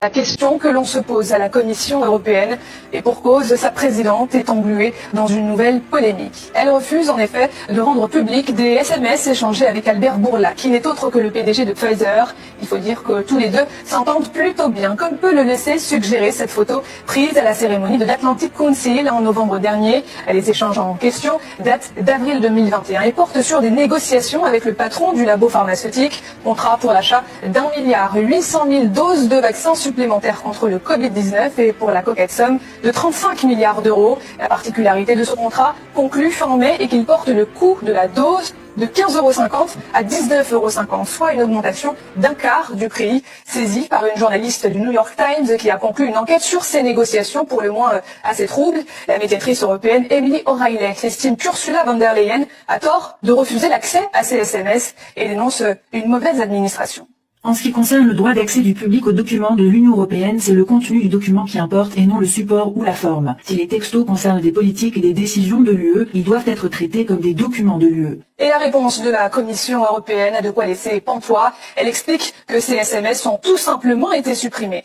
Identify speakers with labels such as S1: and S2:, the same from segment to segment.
S1: La question que l'on se pose à la Commission européenne et pour cause, sa présidente est engluée dans une nouvelle polémique. Elle refuse en effet de rendre public des SMS échangés avec Albert Bourla, qui n'est autre que le PDG de Pfizer. Il faut dire que tous les deux s'entendent plutôt bien, comme peut le laisser suggérer cette photo prise à la cérémonie de l'Atlantic Council en novembre dernier. Les échanges en question datent d'avril 2021 et portent sur des négociations avec le patron du labo pharmaceutique, contrat pour l'achat d'1,8 milliard doses de vaccins supplémentaires contre le Covid-19 et pour la coquette somme de 35 milliards d'euros. La particularité de ce contrat, conclu fin mai, est qu'il porte le coût de la dose de 15,50 € à 19,50 €, soit une augmentation d'un quart du prix. Saisi par une journaliste du New York Times qui a conclu une enquête sur ces négociations pour le moins assez troubles, la médiatrice européenne Emily O'Reilly estime qu'Ursula von der Leyen a tort de refuser l'accès à ces SMS et dénonce une mauvaise administration.
S2: En ce qui concerne le droit d'accès du public aux documents de l'Union européenne, c'est le contenu du document qui importe et non le support ou la forme. Si les textos concernent des politiques et des décisions de l'UE, ils doivent être traités comme des documents de l'UE.
S1: Et la réponse de la Commission européenne a de quoi laisser pantois. Elle explique que ces SMS ont tout simplement été supprimés.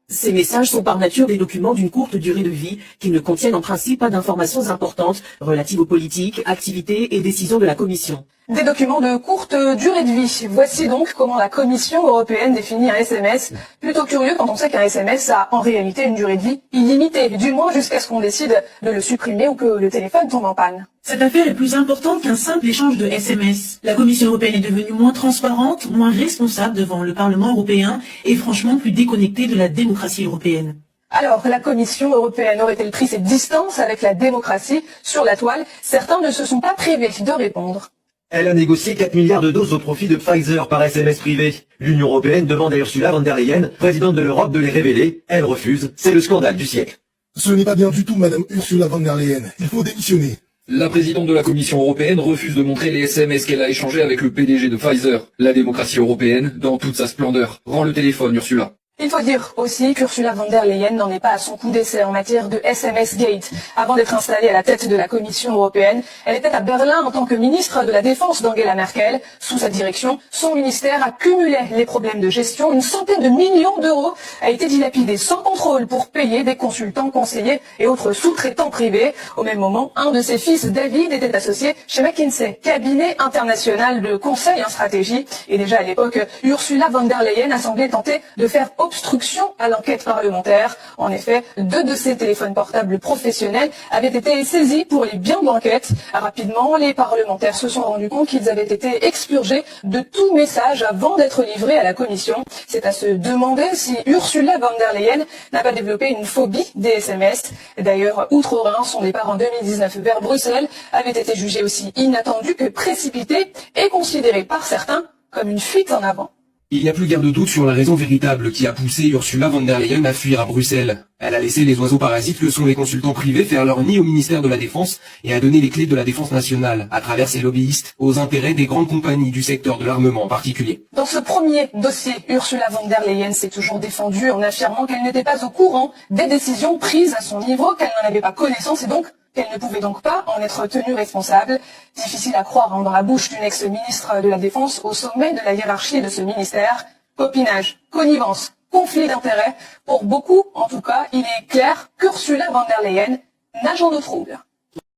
S3: Ces messages sont par nature des documents d'une courte durée de vie qui ne contiennent en principe pas d'informations importantes relatives aux politiques, activités et décisions de la Commission.
S1: Des documents de courte durée de vie. Voici donc comment la Commission européenne définit un SMS. Plutôt curieux quand on sait qu'un SMS a en réalité une durée de vie illimitée, du moins jusqu'à ce qu'on décide de le supprimer ou que le téléphone tombe en panne.
S2: Cette affaire est plus importante qu'un simple échange de SMS. La Commission européenne est devenue moins transparente, moins responsable devant le Parlement européen et franchement plus déconnectée de la démocratie européenne.
S1: Alors, la Commission européenne aurait-elle pris ses distances avec la démocratie sur la toile? Certains ne se sont pas privés de répondre.
S4: Elle a négocié 4 milliards de doses au profit de Pfizer par SMS privé. L'Union européenne demande à Ursula von der Leyen, présidente de l'Europe, de les révéler. Elle refuse. C'est le scandale du siècle.
S5: Ce n'est pas bien du tout, madame Ursula von der Leyen. Il faut démissionner.
S6: La présidente de la Commission européenne refuse de montrer les SMS qu'elle a échangés avec le PDG de Pfizer. La démocratie européenne, dans toute sa splendeur. Rends le téléphone, Ursula.
S1: Il faut dire aussi qu'Ursula von der Leyen n'en est pas à son coup d'essai en matière de SMS Gate. Avant d'être installée à la tête de la Commission européenne, elle était à Berlin en tant que ministre de la Défense d'Angela Merkel. Sous sa direction, son ministère accumulait les problèmes de gestion. Une centaine de millions d'euros a été dilapidée sans contrôle pour payer des consultants, conseillers et autres sous-traitants privés. Au même moment, un de ses fils, David, était associé chez McKinsey, cabinet international de conseil en stratégie. Et déjà à l'époque, Ursula von der Leyen a semblé tenter de faire obstruction à l'enquête parlementaire. En effet, 2 de ses téléphones portables professionnels avaient été saisis pour les biens de l'enquête. Rapidement, les parlementaires se sont rendus compte qu'ils avaient été expurgés de tout message avant d'être livrés à la Commission. C'est à se demander si Ursula von der Leyen n'a pas développé une phobie des SMS. D'ailleurs, outre-Rhin, son départ en 2019 vers Bruxelles avait été jugé aussi inattendu que précipité et considéré par certains comme une fuite en avant.
S7: Il n'y a plus guère de doute sur la raison véritable qui a poussé Ursula von der Leyen à fuir à Bruxelles. Elle a laissé les oiseaux parasites que sont les consultants privés faire leur nid au ministère de la Défense et a donné les clés de la défense nationale, à travers ses lobbyistes, aux intérêts des grandes compagnies du secteur de l'armement en particulier.
S1: Dans ce premier dossier, Ursula von der Leyen s'est toujours défendue en affirmant qu'elle n'était pas au courant des décisions prises à son niveau, qu'elle n'en avait pas connaissance et donc qu'elle ne pouvait donc pas en être tenue responsable. Difficile à croire dans la bouche d'une ex-ministre de la Défense au sommet de la hiérarchie de ce ministère. Copinage, connivence, conflit d'intérêts. Pour beaucoup, en tout cas, il est clair qu'Ursula von der Leyen nage en eau trouble.